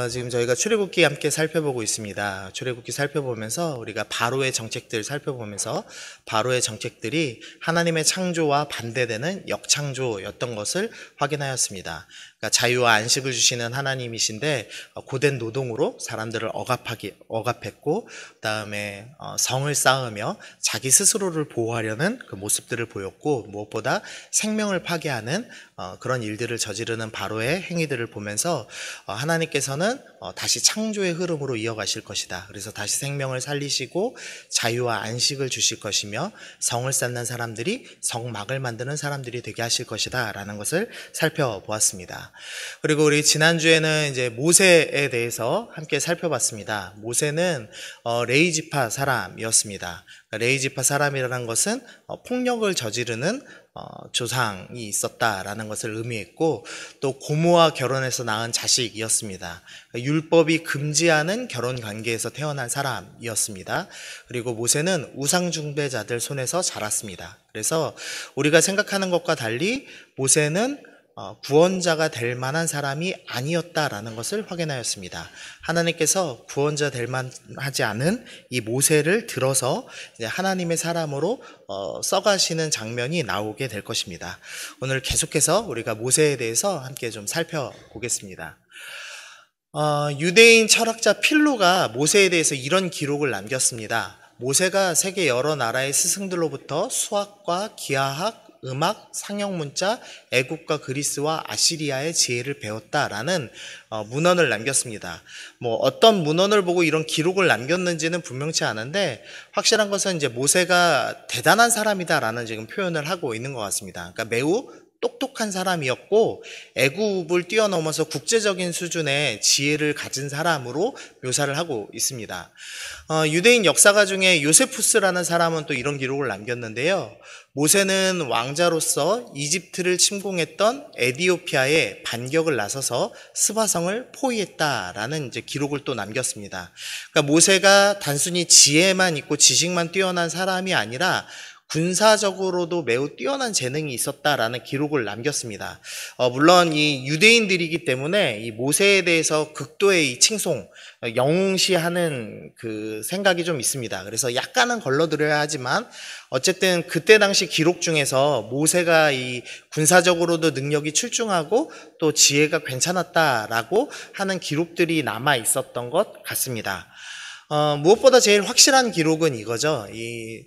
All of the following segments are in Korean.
지금 저희가 출애굽기 함께 살펴보고 있습니다. 출애굽기 살펴보면서 우리가 바로의 정책들 살펴보면서 바로의 정책들이 하나님의 창조와 반대되는 역창조였던 것을 확인하였습니다. 그러니까 자유와 안식을 주시는 하나님이신데 고된 노동으로 사람들을 억압했고 그다음에 성을 쌓으며 자기 스스로를 보호하려는 그 모습들을 보였고 무엇보다 생명을 파괴하는 그런 일들을 저지르는 바로의 행위들을 보면서 하나님께서는 다시 창조의 흐름으로 이어가실 것이다. 그래서 다시 생명을 살리시고 자유와 안식을 주실 것이며 성을 쌓는 사람들이 성막을 만드는 사람들이 되게 하실 것이다 라는 것을 살펴보았습니다. 그리고 우리 지난주에는 이제 모세에 대해서 함께 살펴봤습니다. 모세는 레위지파 사람이었습니다. 레위지파 사람이라는 것은 폭력을 저지르는 조상이 있었다라는 것을 의미했고 또 고모와 결혼해서 낳은 자식이었습니다. 율법이 금지하는 결혼 관계에서 태어난 사람이었습니다. 그리고 모세는 우상 숭배자들 손에서 자랐습니다. 그래서 우리가 생각하는 것과 달리 모세는 구원자가 될 만한 사람이 아니었다라는 것을 확인하였습니다. 하나님께서 구원자 될 만하지 않은 이 모세를 들어서 이제 하나님의 사람으로 써가시는 장면이 나오게 될 것입니다. 오늘 계속해서 우리가 모세에 대해서 함께 좀 살펴보겠습니다. 유대인 철학자 필로가 모세에 대해서 이런 기록을 남겼습니다. 모세가 세계 여러 나라의 스승들로부터 수학과 기하학, 음악, 상형문자, 애국과 그리스와 아시리아의 지혜를 배웠다라는 문헌을 남겼습니다. 어떤 문헌을 보고 이런 기록을 남겼는지는 분명치 않은데 확실한 것은 이제 모세가 대단한 사람이다라는 지금 표현을 하고 있는 것 같습니다. 그러니까 매우 똑똑한 사람이었고 애굽을 뛰어넘어서 국제적인 수준의 지혜를 가진 사람으로 묘사를 하고 있습니다. 유대인 역사가 중에 요세푸스라는 사람은 또 이런 기록을 남겼는데요. 모세는 왕자로서 이집트를 침공했던 에디오피아에 반격을 나서서 스바성을 포위했다라는 이제 기록을 또 남겼습니다. 그러니까 모세가 단순히 지혜만 있고 지식만 뛰어난 사람이 아니라 군사적으로도 매우 뛰어난 재능이 있었다라는 기록을 남겼습니다. 물론 이 유대인들이기 때문에 이 모세에 대해서 극도의 이 칭송, 영웅시하는 그 생각이 좀 있습니다. 그래서 약간은 걸러드려야 하지만 어쨌든 그때 당시 기록 중에서 모세가 이 군사적으로도 능력이 출중하고 또 지혜가 괜찮았다라고 하는 기록들이 남아 있었던 것 같습니다. 무엇보다 제일 확실한 기록은 이거죠. 이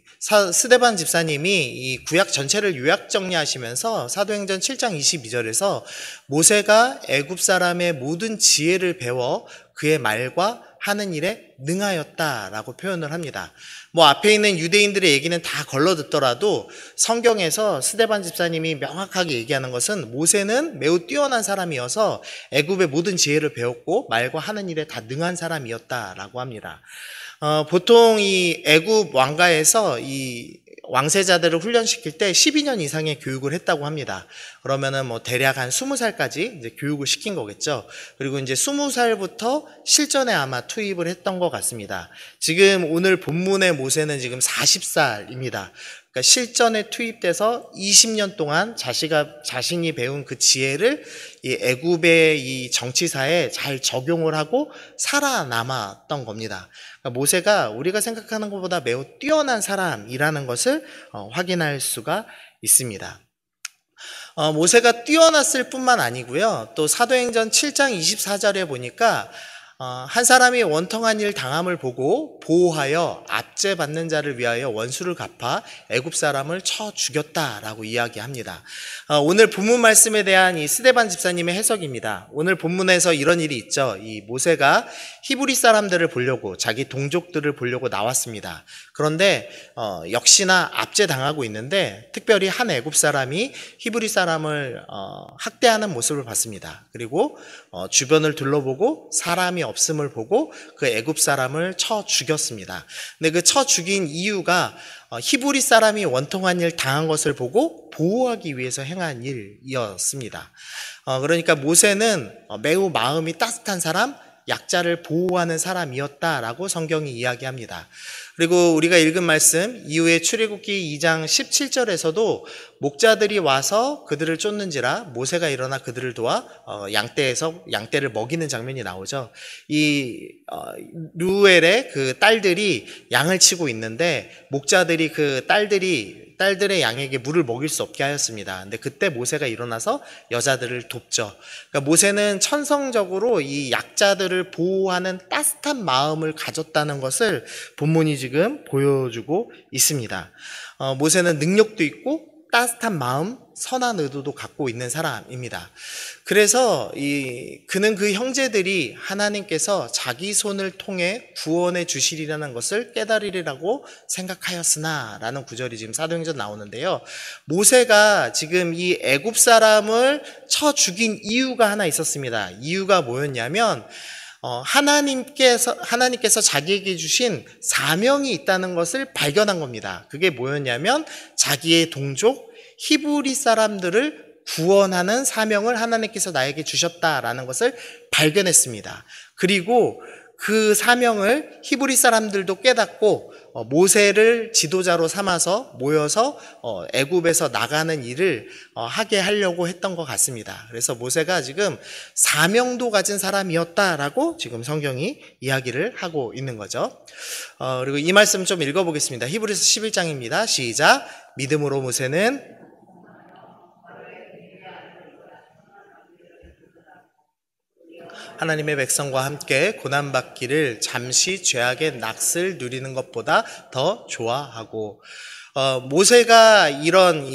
스데반 집사님이 이 구약 전체를 요약 정리하시면서 사도행전 7장 22절에서 모세가 애굽 사람의 모든 지혜를 배워 그의 말과 하는 일에 능하였다라고 표현을 합니다. 앞에 있는 유대인들의 얘기는 다 걸러 듣더라도 성경에서 스데반 집사님이 명확하게 얘기하는 것은 모세는 매우 뛰어난 사람이어서 애굽의 모든 지혜를 배웠고 말과 하는 일에 다 능한 사람이었다라고 합니다. 보통 이 애굽 왕가에서 이 왕세자들을 훈련시킬 때 12년 이상의 교육을 했다고 합니다. 그러면은 대략 한 20살까지 이제 교육을 시킨 거겠죠. 그리고 이제 20살부터 실전에 아마 투입을 했던 것 같습니다. 지금 오늘 본문의 모세는 지금 40살입니다. 그러니까 실전에 투입돼서 20년 동안 자신이 배운 그 지혜를 이 애굽의 이 정치사에 잘 적용을 하고 살아남았던 겁니다. 그러니까 모세가 우리가 생각하는 것보다 매우 뛰어난 사람이라는 것을 확인할 수가 있습니다. 모세가 뛰어났을 뿐만 아니고요. 또 사도행전 7장 24절에 보니까 한 사람이 원통한 일 당함을 보고 보호하여 압제받는 자를 위하여 원수를 갚아 애굽 사람을 쳐 죽였다라고 이야기합니다. 오늘 본문 말씀에 대한 이 스데반 집사님의 해석입니다. 오늘 본문에서 이런 일이 있죠. 이 모세가 히브리 사람들을 보려고 자기 동족들을 보려고 나왔습니다. 그런데 역시나 압제당하고 있는데 특별히 한 애굽 사람이 히브리 사람을 학대하는 모습을 봤습니다. 그리고 주변을 둘러보고 사람이 없음을 보고 그 애굽 사람을 쳐 죽였습니다. 근데 그 쳐 죽인 이유가 히브리 사람이 원통한 일 당한 것을 보고 보호하기 위해서 행한 일이었습니다. 그러니까 모세는 매우 마음이 따뜻한 사람, 약자를 보호하는 사람이었다라고 성경이 이야기합니다. 그리고 우리가 읽은 말씀 이후에 출애굽기 2장 17절에서도 목자들이 와서 그들을 쫓는지라 모세가 일어나 그들을 도와 양떼에서 양떼를 먹이는 장면이 나오죠. 이 르우엘의 그 딸들이 양을 치고 있는데 목자들이 그 딸들의 양에게 물을 먹일 수 없게 하였습니다. 근데 그때 모세가 일어나서 여자들을 돕죠. 그러니까 모세는 천성적으로 이 약자들을 보호하는 따뜻한 마음을 가졌다는 것을 본문이 지금 보여주고 있습니다. 모세는 능력도 있고 따뜻한 마음, 선한 의도도 갖고 있는 사람입니다. 그래서 그는 그 형제들이 하나님께서 자기 손을 통해 구원해 주시리라는 것을 깨달으리라고 생각하였으나 라는 구절이 지금 사도행전 나오는데요. 모세가 지금 이 애굽 사람을 쳐 죽인 이유가 하나 있었습니다. 이유가 뭐였냐면 하나님께서 자기에게 주신 사명이 있다는 것을 발견한 겁니다. 그게 뭐였냐면 자기의 동족 히브리 사람들을 구원하는 사명을 하나님께서 나에게 주셨다라는 것을 발견했습니다. 그리고 그 사명을 히브리 사람들도 깨닫고 모세를 지도자로 삼아서 모여서 애굽에서 나가는 일을 하게 하려고 했던 것 같습니다. 그래서 모세가 지금 사명도 가진 사람이었다라고 지금 성경이 이야기를 하고 있는 거죠. 그리고 이 말씀 좀 읽어보겠습니다. 히브리서 11장입니다. 시작. 믿음으로 모세는 하나님의 백성과 함께 고난받기를 잠시 죄악의 낙을 누리는 것보다 더 좋아하고, 모세가 이런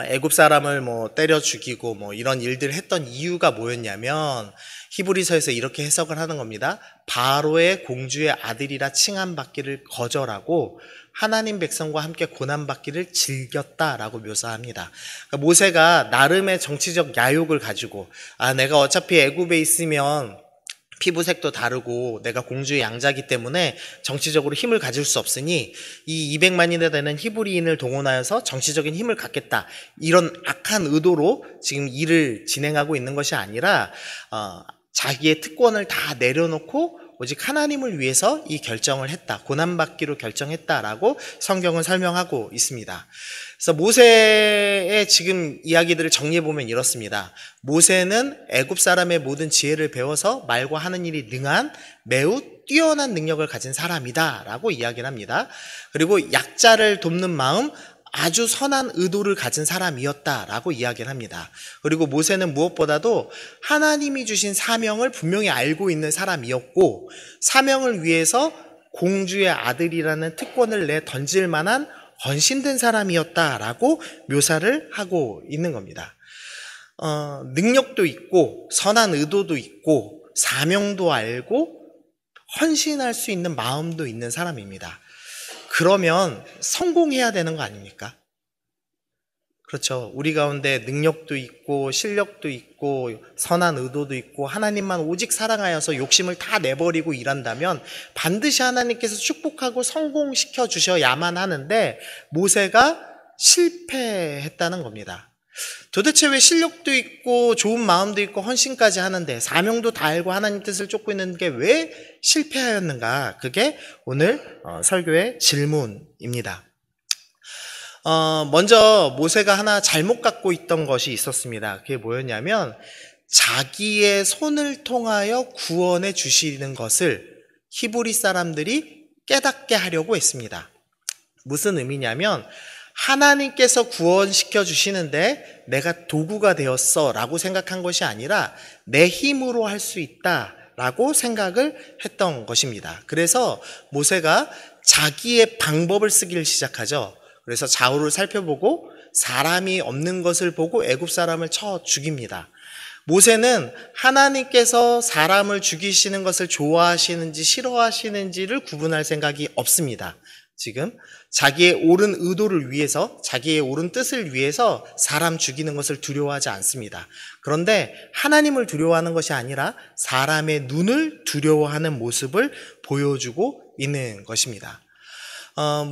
애굽 사람을 때려 죽이고 이런 일들을 했던 이유가 뭐였냐면 히브리서에서 이렇게 해석을 하는 겁니다. 바로의 공주의 아들이라 칭함받기를 거절하고 하나님 백성과 함께 고난받기를 즐겼다라고 묘사합니다. 그러니까 모세가 나름의 정치적 야욕을 가지고 내가 어차피 애굽에 있으면 피부색도 다르고 내가 공주의 양자기 때문에 정치적으로 힘을 가질 수 없으니 이 200만이나 되는 히브리인을 동원하여서 정치적인 힘을 갖겠다. 이런 악한 의도로 지금 일을 진행하고 있는 것이 아니라 자기의 특권을 다 내려놓고 오직 하나님을 위해서 이 결정을 했다. 고난받기로 결정했다라고 성경은 설명하고 있습니다. 그래서 모세의 지금 이야기들을 정리해보면 이렇습니다. 모세는 애굽 사람의 모든 지혜를 배워서 말과 하는 일이 능한 매우 뛰어난 능력을 가진 사람이다 라고 이야기를 합니다. 그리고 약자를 돕는 마음, 아주 선한 의도를 가진 사람이었다라고 이야기를 합니다. 그리고 모세는 무엇보다도 하나님이 주신 사명을 분명히 알고 있는 사람이었고 사명을 위해서 공주의 아들이라는 특권을 내 던질 만한 헌신된 사람이었다라고 묘사를 하고 있는 겁니다. 능력도 있고 선한 의도도 있고 사명도 알고 헌신할 수 있는 마음도 있는 사람입니다. 그러면 성공해야 되는 거 아닙니까? 그렇죠. 우리 가운데 능력도 있고 실력도 있고 선한 의도도 있고 하나님만 오직 사랑하여서 욕심을 다 내버리고 일한다면 반드시 하나님께서 축복하고 성공시켜 주셔야만 하는데 모세가 실패했다는 겁니다. 도대체 왜 실력도 있고 좋은 마음도 있고 헌신까지 하는데 사명도 다 알고 하나님 뜻을 쫓고 있는 게 왜 실패하였는가? 그게 오늘 설교의 질문입니다. 먼저 모세가 하나 잘못 갖고 있던 것이 있었습니다. 그게 뭐였냐면 자기의 손을 통하여 구원해 주시는 것을 히브리 사람들이 깨닫게 하려고 했습니다. 무슨 의미냐면 하나님께서 구원시켜 주시는데 내가 도구가 되었어 라고 생각한 것이 아니라 내 힘으로 할 수 있다 라고 생각을 했던 것입니다. 그래서 모세가 자기의 방법을 쓰기를 시작하죠. 그래서 좌우를 살펴보고 사람이 없는 것을 보고 애굽 사람을 쳐 죽입니다. 모세는 하나님께서 사람을 죽이시는 것을 좋아하시는지 싫어하시는지를 구분할 생각이 없습니다. 지금 자기의 옳은 의도를 위해서 자기의 옳은 뜻을 위해서 사람 죽이는 것을 두려워하지 않습니다. 그런데 하나님을 두려워하는 것이 아니라 사람의 눈을 두려워하는 모습을 보여주고 있는 것입니다.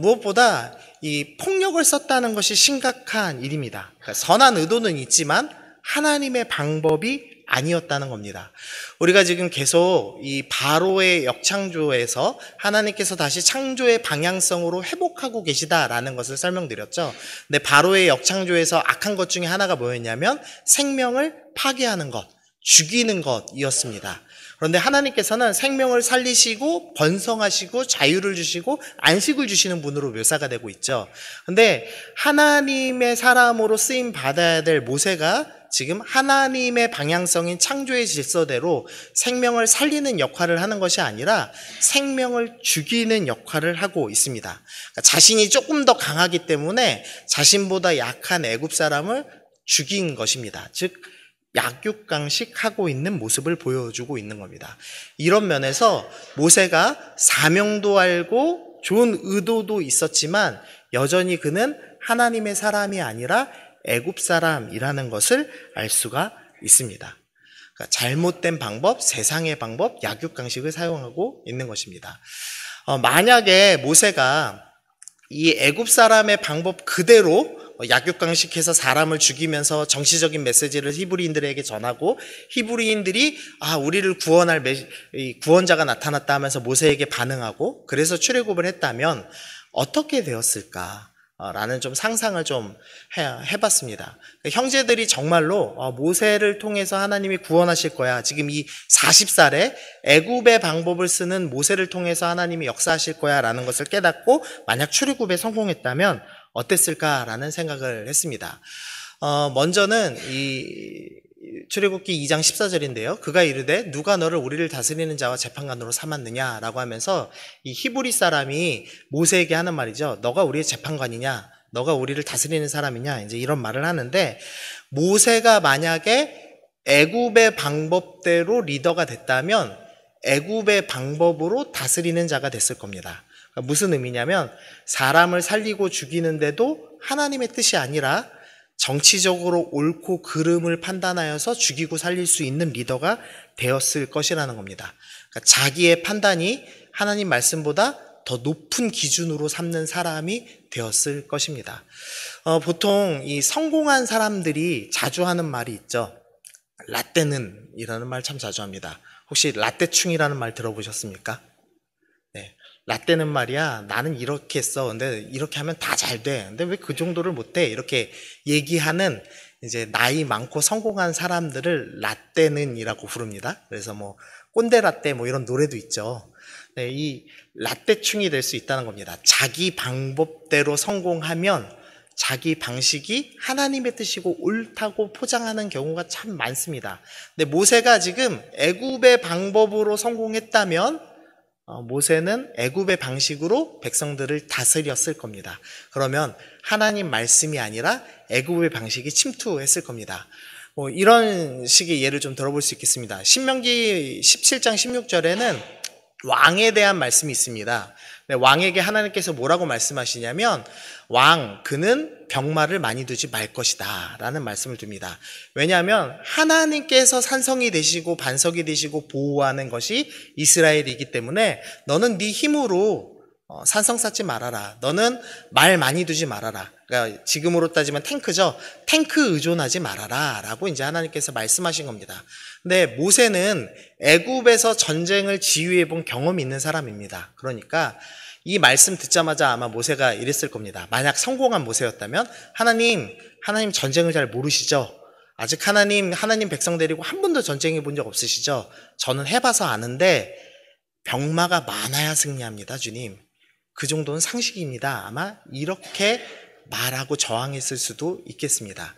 무엇보다 이 폭력을 썼다는 것이 심각한 일입니다. 그러니까 선한 의도는 있지만 하나님의 방법이 아니었다는 겁니다. 우리가 지금 계속 이 바로의 역창조에서 하나님께서 다시 창조의 방향성으로 회복하고 계시다라는 것을 설명드렸죠. 근데 바로의 역창조에서 악한 것 중에 하나가 뭐였냐면 생명을 파괴하는 것, 죽이는 것이었습니다. 그런데 하나님께서는 생명을 살리시고 번성하시고 자유를 주시고 안식을 주시는 분으로 묘사가 되고 있죠. 그런데 하나님의 사람으로 쓰임 받아야 될 모세가 지금 하나님의 방향성인 창조의 질서대로 생명을 살리는 역할을 하는 것이 아니라 생명을 죽이는 역할을 하고 있습니다. 그러니까 자신이 조금 더 강하기 때문에 자신보다 약한 애굽 사람을 죽인 것입니다. 즉 약육강식하고 있는 모습을 보여주고 있는 겁니다. 이런 면에서 모세가 사명도 알고 좋은 의도도 있었지만 여전히 그는 하나님의 사람이 아니라 애굽 사람이라는 것을 알 수가 있습니다. 그러니까 잘못된 방법, 세상의 방법, 약육강식을 사용하고 있는 것입니다. 만약에 모세가 이 애굽 사람의 방법 그대로 약육강식해서 사람을 죽이면서 정치적인 메시지를 히브리인들에게 전하고 히브리인들이 우리를 구원할 구원자가 나타났다 하면서 모세에게 반응하고 그래서 출애굽을 했다면 어떻게 되었을까? 라는 좀 상상을 좀 해봤습니다. 형제들이 정말로 모세를 통해서 하나님이 구원하실 거야. 지금 이 40살에 애굽의 방법을 쓰는 모세를 통해서 하나님이 역사하실 거야 라는 것을 깨닫고 만약 출애굽에 성공했다면 어땠을까라는 생각을 했습니다. 먼저는 이 출애굽기 2장 14절인데요. 그가 이르되 누가 너를 우리를 다스리는 자와 재판관으로 삼았느냐라고 하면서 이 히브리 사람이 모세에게 하는 말이죠. 너가 우리의 재판관이냐? 너가 우리를 다스리는 사람이냐? 이제 이런 말을 하는데 모세가 만약에 애굽의 방법대로 리더가 됐다면 애굽의 방법으로 다스리는 자가 됐을 겁니다. 그러니까 무슨 의미냐면 사람을 살리고 죽이는데도 하나님의 뜻이 아니라 정치적으로 옳고 그름을 판단하여서 죽이고 살릴 수 있는 리더가 되었을 것이라는 겁니다. 그러니까 자기의 판단이 하나님 말씀보다 더 높은 기준으로 삼는 사람이 되었을 것입니다. 보통 이 성공한 사람들이 자주 하는 말이 있죠. 라떼는 이라는 말 참 자주 합니다. 혹시 라떼충이라는 말 들어보셨습니까? 네. 라떼는 말이야 나는 이렇게 했어. 근데 이렇게 하면 다 잘 돼. 근데 왜 그 정도를 못해? 이렇게 얘기하는 이제 나이 많고 성공한 사람들을 라떼는 이라고 부릅니다. 그래서 뭐 꼰대 라떼 뭐 이런 노래도 있죠. 네, 이 라떼충이 될 수 있다는 겁니다. 자기 방법대로 성공하면 자기 방식이 하나님의 뜻이고 옳다고 포장하는 경우가 참 많습니다. 근데 모세가 지금 애굽의 방법으로 성공했다면 모세는 애굽의 방식으로 백성들을 다스렸을 겁니다. 그러면 하나님 말씀이 아니라 애굽의 방식이 침투했을 겁니다. 이런 식의 예를 좀 들어볼 수 있겠습니다. 신명기 17장 16절에는 왕에 대한 말씀이 있습니다. 왕에게 하나님께서 뭐라고 말씀하시냐면 그는 병마를 많이 두지 말 것이다 라는 말씀을 둡니다. 왜냐하면 하나님께서 산성이 되시고 반석이 되시고 보호하는 것이 이스라엘이기 때문에 너는 네 힘으로 산성 쌓지 말아라. 너는 말 많이 두지 말아라. 그러니까 지금으로 따지면 탱크죠. 탱크 의존하지 말아라 라고 이제 하나님께서 말씀하신 겁니다. 근데 모세는 애굽에서 전쟁을 지휘해 본 경험이 있는 사람입니다. 그러니까 이 말씀 듣자마자 아마 모세가 이랬을 겁니다. 만약 성공한 모세였다면 하나님 전쟁을 잘 모르시죠? 아직 하나님 백성 데리고 한 번도 전쟁해 본 적 없으시죠? 저는 해봐서 아는데 병마가 많아야 승리합니다, 주님. 그 정도는 상식입니다. 아마 이렇게 말하고 저항했을 수도 있겠습니다.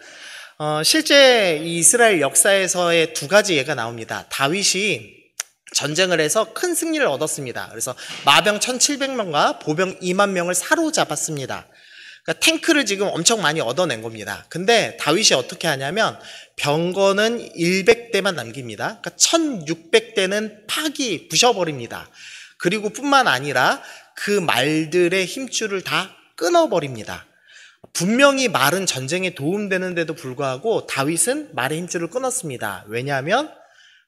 실제 이스라엘 역사에서의 두 가지 예가 나옵니다. 다윗이 전쟁을 해서 큰 승리를 얻었습니다. 그래서 마병 1700명과 보병 2만 명을 사로잡았습니다. 그러니까 탱크를 지금 엄청 많이 얻어낸 겁니다. 근데 다윗이 어떻게 하냐면 병거는 100대만 남깁니다. 그러니까 1600대는 부셔버립니다. 그리고 뿐만 아니라 그 말들의 힘줄을 다 끊어버립니다. 분명히 말은 전쟁에 도움되는데도 불구하고 다윗은 말의 힘줄을 끊었습니다. 왜냐하면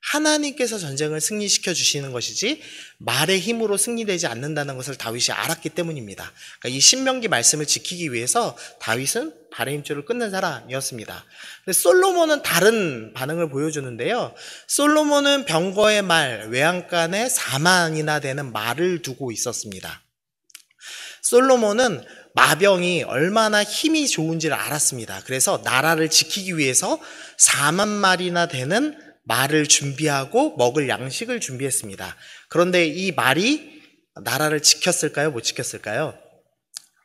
하나님께서 전쟁을 승리시켜 주시는 것이지 말의 힘으로 승리되지 않는다는 것을 다윗이 알았기 때문입니다. 그러니까 이 신명기 말씀을 지키기 위해서 다윗은 발의 힘줄을 끊는 사람이었습니다. 근데 솔로몬은 다른 반응을 보여주는데요. 솔로몬은 병거의 말, 외양간에 4만이나 되는 말을 두고 있었습니다. 솔로몬은 마병이 얼마나 힘이 좋은지를 알았습니다. 그래서 나라를 지키기 위해서 4만 마리나 되는 말을 준비하고 먹을 양식을 준비했습니다. 그런데 이 말이 나라를 지켰을까요? 못 지켰을까요?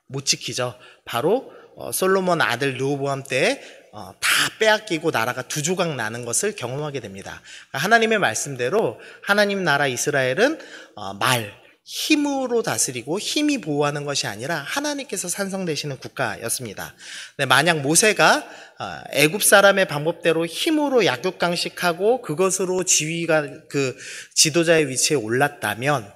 못 지키죠. 바로 솔로몬 아들 르호보암 때에 다 빼앗기고 나라가 두 조각 나는 것을 경험하게 됩니다. 하나님의 말씀대로 하나님 나라 이스라엘은 힘으로 다스리고 힘이 보호하는 것이 아니라 하나님께서 산성되시는 국가였습니다. 만약 모세가 애굽 사람의 방법대로 힘으로 약육강식하고 그것으로 지도자의 위치에 올랐다면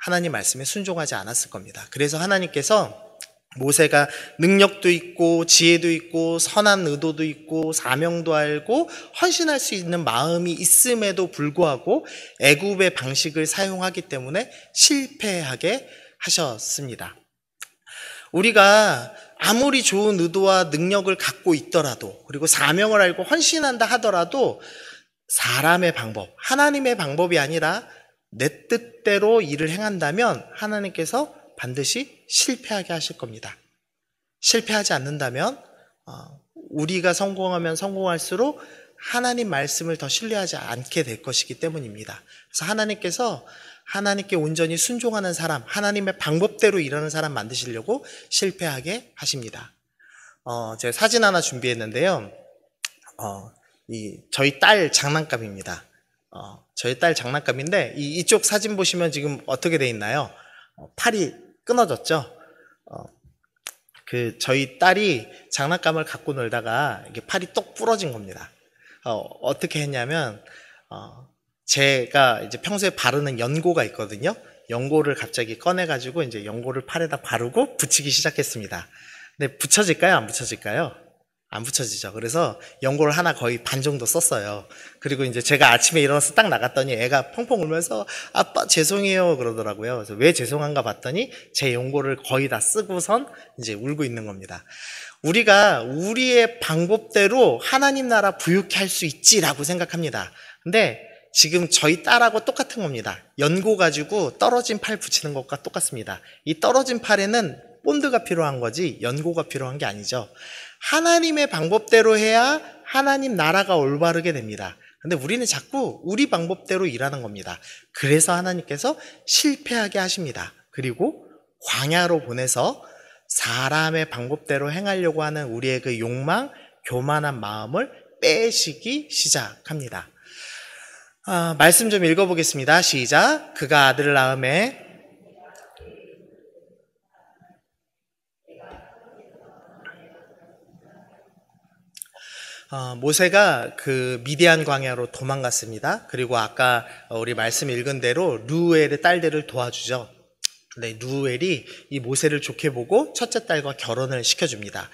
하나님 말씀에 순종하지 않았을 겁니다. 그래서 하나님께서 모세가 능력도 있고 지혜도 있고 선한 의도도 있고 사명도 알고 헌신할 수 있는 마음이 있음에도 불구하고 애굽의 방식을 사용하기 때문에 실패하게 하셨습니다. 우리가 아무리 좋은 의도와 능력을 갖고 있더라도 그리고 사명을 알고 헌신한다 하더라도 사람의 방법, 하나님의 방법이 아니라 내 뜻대로 일을 행한다면 하나님께서 반드시 실패하게 하실 겁니다. 실패하지 않는다면 우리가 성공하면 성공할수록 하나님 말씀을 더 신뢰하지 않게 될 것이기 때문입니다. 그래서 하나님께서 하나님께 온전히 순종하는 사람, 하나님의 방법대로 일하는 사람 만드시려고 실패하게 하십니다. 제가 사진 하나 준비했는데요. 저희 딸 장난감입니다. 저희 딸 장난감인데 이쪽 사진 보시면 지금 어떻게 돼 있나요? 팔이 끊어졌죠? 저희 딸이 장난감을 갖고 놀다가 이게 팔이 똑 부러진 겁니다. 어떻게 했냐면, 제가 이제 평소에 바르는 연고가 있거든요. 연고를 갑자기 꺼내가지고 이제 연고를 팔에다 바르고 붙이기 시작했습니다. 근데 붙여질까요? 안 붙여질까요? 안 붙여지죠. 그래서 연고를 하나 거의 반 정도 썼어요. 그리고 이제 제가 아침에 일어나서 딱 나갔더니 애가 펑펑 울면서 아빠 죄송해요 그러더라고요. 그래서 왜 죄송한가 봤더니 제 연고를 거의 다 쓰고선 이제 울고 있는 겁니다. 우리가 우리의 방법대로 하나님 나라 부유케 할 수 있지라고 생각합니다. 근데 지금 저희 딸하고 똑같은 겁니다. 연고 가지고 떨어진 팔 붙이는 것과 똑같습니다. 이 떨어진 팔에는 본드가 필요한 거지 연고가 필요한 게 아니죠. 하나님의 방법대로 해야 하나님 나라가 올바르게 됩니다. 근데 우리는 자꾸 우리 방법대로 일하는 겁니다. 그래서 하나님께서 실패하게 하십니다. 그리고 광야로 보내서 사람의 방법대로 행하려고 하는 우리의 그 욕망, 교만한 마음을 빼시기 시작합니다. 말씀 좀 읽어보겠습니다. 시작. 그가 아들을 낳음에 모세가 그 미디안 광야로 도망갔습니다. 그리고 아까 우리 말씀 읽은 대로 르우엘의 딸들을 도와주죠. 네, 르우엘이 이 모세를 좋게 보고 첫째 딸과 결혼을 시켜줍니다.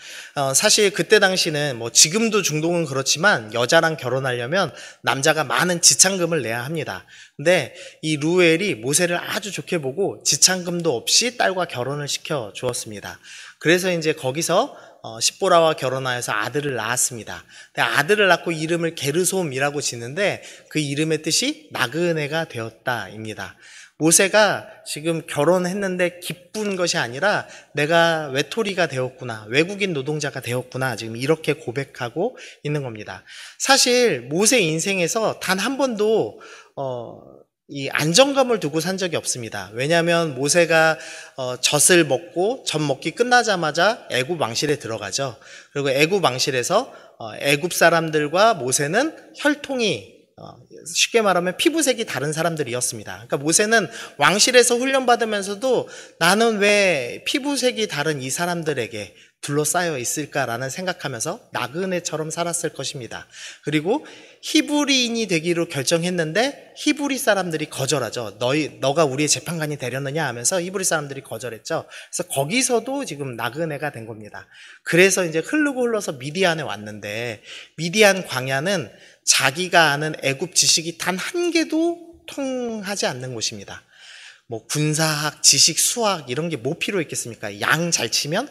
사실 그때 당시는 뭐 지금도 중동은 그렇지만 여자랑 결혼하려면 남자가 많은 지참금을 내야 합니다. 근데 이 르우엘이 모세를 아주 좋게 보고 지참금도 없이 딸과 결혼을 시켜 주었습니다. 그래서 이제 거기서 십보라와 결혼하여서 아들을 낳았습니다. 아들을 낳고 이름을 게르솜이라고 짓는데 그 이름의 뜻이 나그네가 되었다입니다. 모세가 지금 결혼했는데 기쁜 것이 아니라 내가 외톨이가 되었구나, 외국인 노동자가 되었구나, 지금 이렇게 고백하고 있는 겁니다. 사실 모세 인생에서 단 한 번도 이 안정감을 두고 산 적이 없습니다. 왜냐하면 모세가 젖을 먹고 젖 먹기 끝나자마자 애굽 왕실에 들어가죠. 그리고 애굽 왕실에서 애굽 사람들과 모세는 혈통이 쉽게 말하면 피부색이 다른 사람들이었습니다. 그러니까 모세는 왕실에서 훈련받으면서도 나는 왜 피부색이 다른 이 사람들에게 둘러싸여 있을까라는 생각하면서 나그네처럼 살았을 것입니다. 그리고 히브리인이 되기로 결정했는데 히브리 사람들이 거절하죠. 너가 우리의 재판관이 되렸느냐 하면서 히브리 사람들이 거절했죠. 그래서 거기서도 지금 나그네가 된 겁니다. 그래서 이제 흐르고 흘러서 미디안에 왔는데 미디안 광야는 자기가 아는 애굽 지식이 단 한 개도 통하지 않는 곳입니다. 뭐 군사학, 지식, 수학 이런 게 뭐 필요 있겠습니까? 양 잘 치면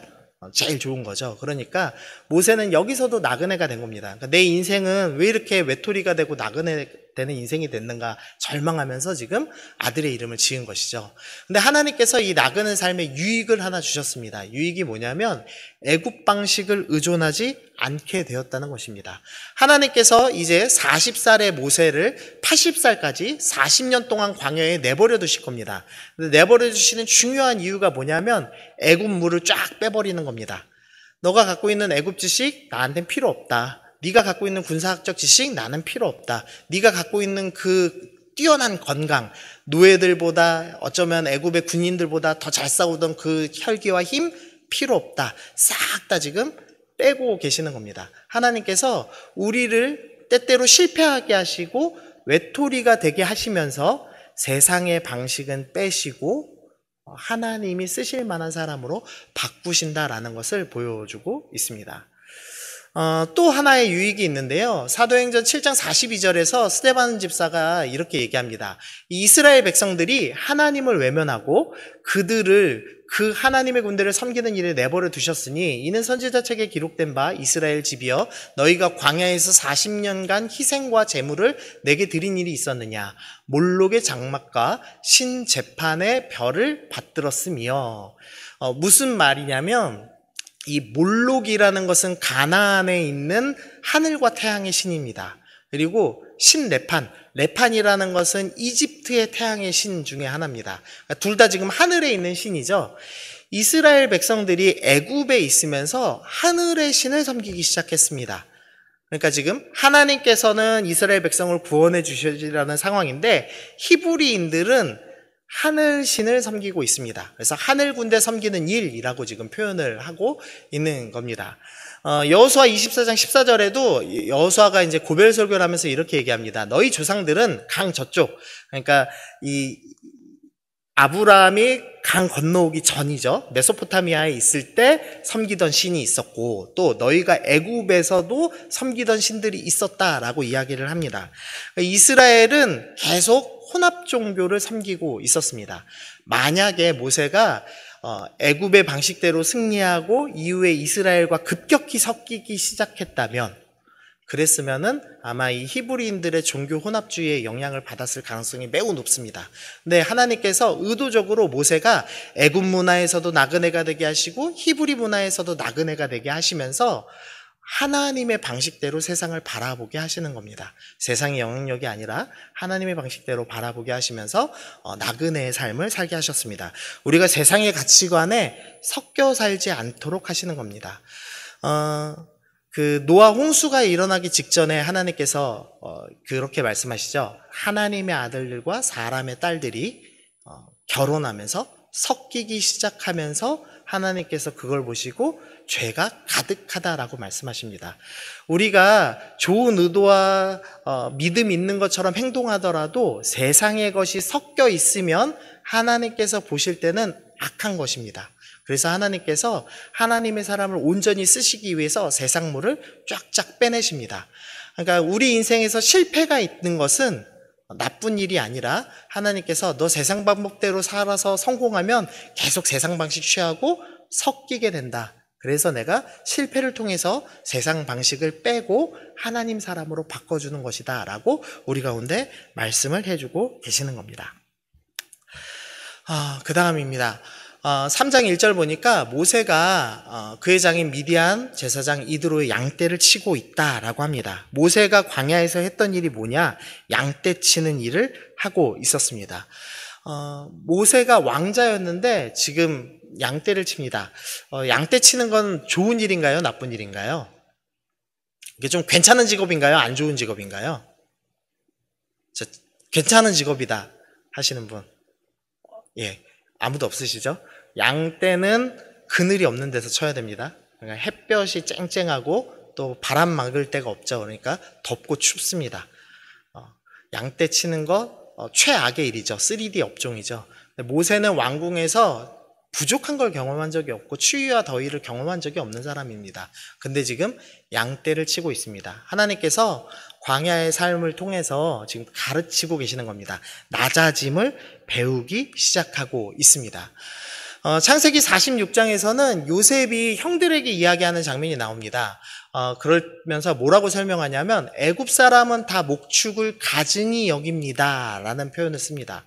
제일 좋은 거죠. 그러니까 모세는 여기서도 나그네가 된 겁니다. 그러니까 내 인생은 왜 이렇게 외톨이가 되고 나그네 되는 인생이 됐는가 절망하면서 지금 아들의 이름을 지은 것이죠. 근데 하나님께서 이 나그네 삶에 유익을 하나 주셨습니다. 유익이 뭐냐면 애굽 방식을 의존하지 않게 되었다는 것입니다. 하나님께서 이제 40살의 모세를 80살까지 40년 동안 광야에 내버려 두실 겁니다. 근데 내버려 두시는 중요한 이유가 뭐냐면 애굽 물을 쫙 빼버리는 겁니다. 너가 갖고 있는 애굽 지식 나한테는 필요 없다. 네가 갖고 있는 군사학적 지식 나는 필요 없다. 네가 갖고 있는 그 뛰어난 건강, 노예들보다 어쩌면 애굽의 군인들보다 더 잘 싸우던 그 혈기와 힘 필요 없다. 싹 다 지금 빼고 계시는 겁니다. 하나님께서 우리를 때때로 실패하게 하시고 외톨이가 되게 하시면서 세상의 방식은 빼시고 하나님이 쓰실 만한 사람으로 바꾸신다라는 것을 보여주고 있습니다. 또 하나의 유익이 있는데요. 사도행전 7장 42절에서 스데반 집사가 이렇게 얘기합니다. 이스라엘 백성들이 하나님을 외면하고 그들을 그 하나님의 군대를 섬기는 일에 내버려 두셨으니 이는 선지자 책에 기록된 바 이스라엘 집이여 너희가 광야에서 40년간 희생과 제물을 내게 드린 일이 있었느냐 몰록의 장막과 신재판의 별을 받들었으며 무슨 말이냐면 이 몰록이라는 것은 가나안에 있는 하늘과 태양의 신입니다. 그리고 신 레판, 레판이라는 것은 이집트의 태양의 신 중에 하나입니다. 둘 다 지금 하늘에 있는 신이죠. 이스라엘 백성들이 애굽에 있으면서 하늘의 신을 섬기기 시작했습니다. 그러니까 지금 하나님께서는 이스라엘 백성을 구원해 주시라는 상황인데 히브리인들은 하늘신을 섬기고 있습니다. 그래서 하늘 군대 섬기는 일이라고 지금 표현을 하고 있는 겁니다. 여호수아 24장 14절에도 여호수아가 이제 고별 설교를 하면서 이렇게 얘기합니다. 너희 조상들은 강 저쪽, 그러니까 이 아브라함이 강 건너오기 전이죠. 메소포타미아에 있을 때 섬기던 신이 있었고 또 너희가 애굽에서도 섬기던 신들이 있었다라고 이야기를 합니다. 이스라엘은 계속 혼합 종교를 섬기고 있었습니다. 만약에 모세가 애굽의 방식대로 승리하고 이후에 이스라엘과 급격히 섞이기 시작했다면 그랬으면은 아마 이 히브리인들의 종교 혼합주의의 영향을 받았을 가능성이 매우 높습니다. 근데 하나님께서 의도적으로 모세가 애굽 문화에서도 나그네가 되게 하시고 히브리 문화에서도 나그네가 되게 하시면서 하나님의 방식대로 세상을 바라보게 하시는 겁니다. 세상의 영향력이 아니라 하나님의 방식대로 바라보게 하시면서 나그네의 삶을 살게 하셨습니다. 우리가 세상의 가치관에 섞여 살지 않도록 하시는 겁니다. 그 노아 홍수가 일어나기 직전에 하나님께서 그렇게 말씀하시죠. 하나님의 아들들과 사람의 딸들이 결혼하면서 섞이기 시작하면서 하나님께서 그걸 보시고 죄가 가득하다라고 말씀하십니다. 우리가 좋은 의도와 믿음 있는 것처럼 행동하더라도 세상의 것이 섞여 있으면 하나님께서 보실 때는 악한 것입니다. 그래서 하나님께서 하나님의 사람을 온전히 쓰시기 위해서 세상물을 쫙쫙 빼내십니다. 그러니까 우리 인생에서 실패가 있는 것은 나쁜 일이 아니라 하나님께서 너 세상 방법대로 살아서 성공하면 계속 세상 방식 취하고 섞이게 된다. 그래서 내가 실패를 통해서 세상 방식을 빼고 하나님 사람으로 바꿔주는 것이다 라고 우리 가운데 말씀을 해주고 계시는 겁니다. 그 다음입니다. 3장 1절 보니까 모세가 그의 장인 미디안 제사장 이드로의 양떼를 치고 있다라고 합니다. 모세가 광야에서 했던 일이 뭐냐? 양떼 치는 일을 하고 있었습니다. 모세가 왕자였는데 지금 양떼를 칩니다. 양떼 치는 건 좋은 일인가요? 나쁜 일인가요? 이게 좀 괜찮은 직업인가요? 안 좋은 직업인가요? 괜찮은 직업이다 하시는 분. 예, 아무도 없으시죠? 양떼는 그늘이 없는 데서 쳐야 됩니다. 그러니까 햇볕이 쨍쨍하고 또 바람 막을 데가 없죠. 그러니까 덥고 춥습니다. 양떼 치는 거 최악의 일이죠. 3D 업종이죠. 모세는 왕궁에서 부족한 걸 경험한 적이 없고 추위와 더위를 경험한 적이 없는 사람입니다. 근데 지금 양떼를 치고 있습니다. 하나님께서 광야의 삶을 통해서 지금 가르치고 계시는 겁니다. 낮아짐을 배우기 시작하고 있습니다. 창세기 46장에서는 요셉이 형들에게 이야기하는 장면이 나옵니다. 그러면서 뭐라고 설명하냐면 애굽 사람은 다 목축을 가증히 여깁니다 라는 표현을 씁니다.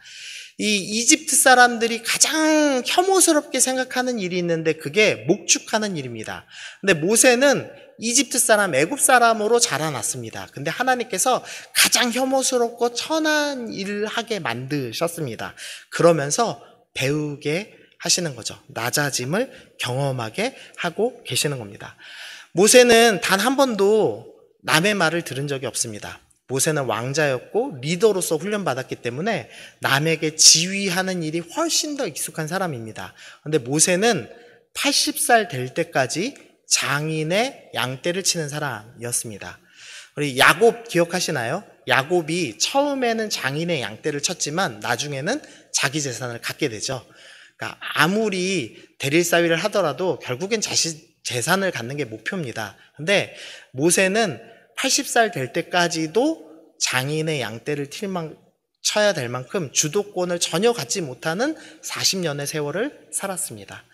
이 이집트 사람들이 가장 혐오스럽게 생각하는 일이 있는데 그게 목축하는 일입니다. 근데 모세는 이집트 사람, 애굽 사람으로 자라났습니다. 근데 하나님께서 가장 혐오스럽고 천한 일을 하게 만드셨습니다. 그러면서 배우게 하시는 거죠. 낮아짐을 경험하게 하고 계시는 겁니다. 모세는 단 한 번도 남의 말을 들은 적이 없습니다. 모세는 왕자였고 리더로서 훈련받았기 때문에 남에게 지휘하는 일이 훨씬 더 익숙한 사람입니다. 그런데 모세는 80살 될 때까지 장인의 양떼를 치는 사람이었습니다. 우리 야곱 기억하시나요? 야곱이 처음에는 장인의 양떼를 쳤지만 나중에는 자기 재산을 갖게 되죠. 그러니까 아무리 대릴사위를 하더라도 결국엔 자신 재산을 갖는 게 목표입니다. 근데 모세는 80살 될 때까지도 장인의 양떼를 쳐야 될 만큼 주도권을 전혀 갖지 못하는 40년의 세월을 살았습니다.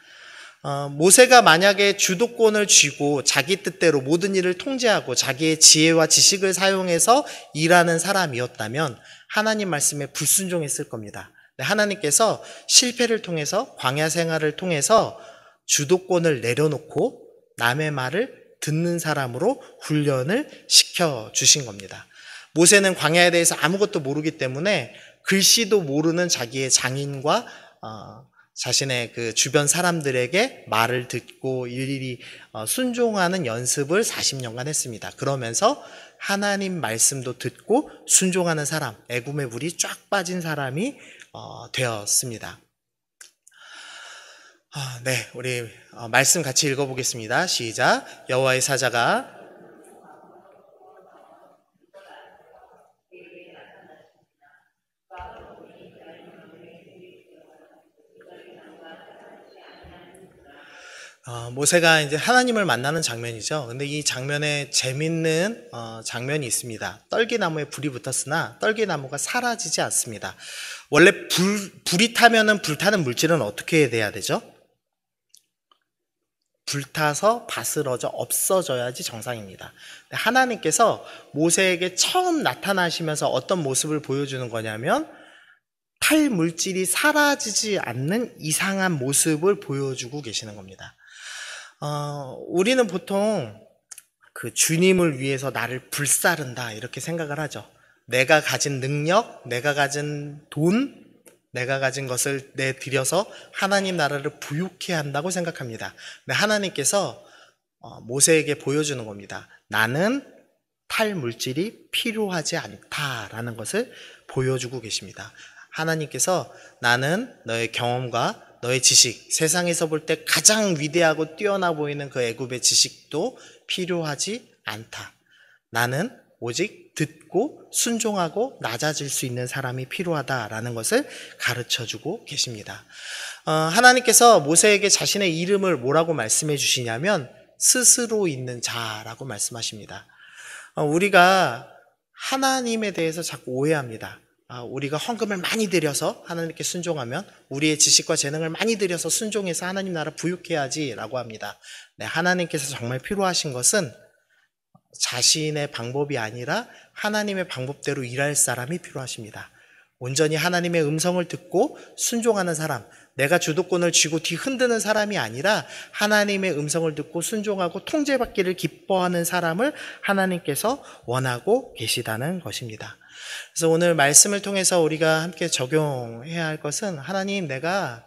모세가 만약에 주도권을 쥐고 자기 뜻대로 모든 일을 통제하고 자기의 지혜와 지식을 사용해서 일하는 사람이었다면 하나님 말씀에 불순종했을 겁니다. 하나님께서 실패를 통해서 광야 생활을 통해서 주도권을 내려놓고 남의 말을 듣는 사람으로 훈련을 시켜주신 겁니다. 모세는 광야에 대해서 아무것도 모르기 때문에 글씨도 모르는 자기의 장인과 자신의 그 주변 사람들에게 말을 듣고 일일이 순종하는 연습을 40년간 했습니다. 그러면서 하나님 말씀도 듣고 순종하는 사람, 애굽의 물이 쫙 빠진 사람이 되었습니다. 네, 우리 말씀 같이 읽어보겠습니다. 시작. 여호와의 사자가 모세가 이제 하나님을 만나는 장면이죠. 근데 이 장면에 재밌는 장면이 있습니다. 떨기나무에 불이 붙었으나 떨기나무가 사라지지 않습니다. 원래 불이 타면은 불타는 물질은 어떻게 돼야 되죠? 불타서 바스러져 없어져야지 정상입니다. 하나님께서 모세에게 처음 나타나시면서 어떤 모습을 보여주는 거냐면 탈 물질이 사라지지 않는 이상한 모습을 보여주고 계시는 겁니다. 우리는 보통 그 주님을 위해서 나를 불사른다 이렇게 생각을 하죠. 내가 가진 능력, 내가 가진 돈, 내가 가진 것을 내드려서 하나님 나라를 부유케 한다고 생각합니다. 근데 하나님께서 모세에게 보여주는 겁니다. 나는 탈 물질이 필요하지 않다라는 것을 보여주고 계십니다. 하나님께서 나는 너의 경험과 너의 지식, 세상에서 볼 때 가장 위대하고 뛰어나 보이는 그 애굽의 지식도 필요하지 않다. 나는 오직 듣고 순종하고 낮아질 수 있는 사람이 필요하다라는 것을 가르쳐주고 계십니다. 하나님께서 모세에게 자신의 이름을 뭐라고 말씀해 주시냐면 스스로 있는 자라고 말씀하십니다. 우리가 하나님에 대해서 자꾸 오해합니다. 우리가 헌금을 많이 드려서 하나님께 순종하면 우리의 지식과 재능을 많이 들여서 순종해서 하나님 나라 부유케 하지라고 합니다. 네, 하나님께서 정말 필요하신 것은 자신의 방법이 아니라 하나님의 방법대로 일할 사람이 필요하십니다. 온전히 하나님의 음성을 듣고 순종하는 사람, 내가 주도권을 쥐고 뒤흔드는 사람이 아니라 하나님의 음성을 듣고 순종하고 통제받기를 기뻐하는 사람을 하나님께서 원하고 계시다는 것입니다. 그래서 오늘 말씀을 통해서 우리가 함께 적용해야 할 것은 하나님, 내가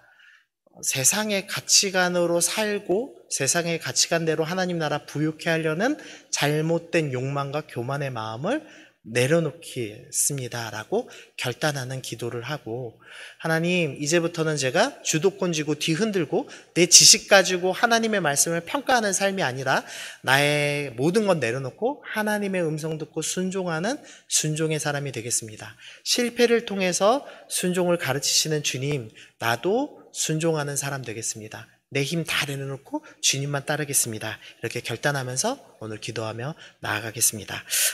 세상의 가치관으로 살고 세상의 가치관대로 하나님 나라 부유케 하려는 잘못된 욕망과 교만의 마음을 내려놓겠습니다라고 결단하는 기도를 하고, 하나님, 이제부터는 제가 주도권 쥐고 뒤흔들고 내 지식 가지고 하나님의 말씀을 평가하는 삶이 아니라 나의 모든 건 내려놓고 하나님의 음성 듣고 순종하는 순종의 사람이 되겠습니다. 실패를 통해서 순종을 가르치시는 주님, 나도 순종하는 사람 되겠습니다. 내 힘 다 내려놓고 주님만 따르겠습니다. 이렇게 결단하면서 오늘 기도하며 나아가겠습니다.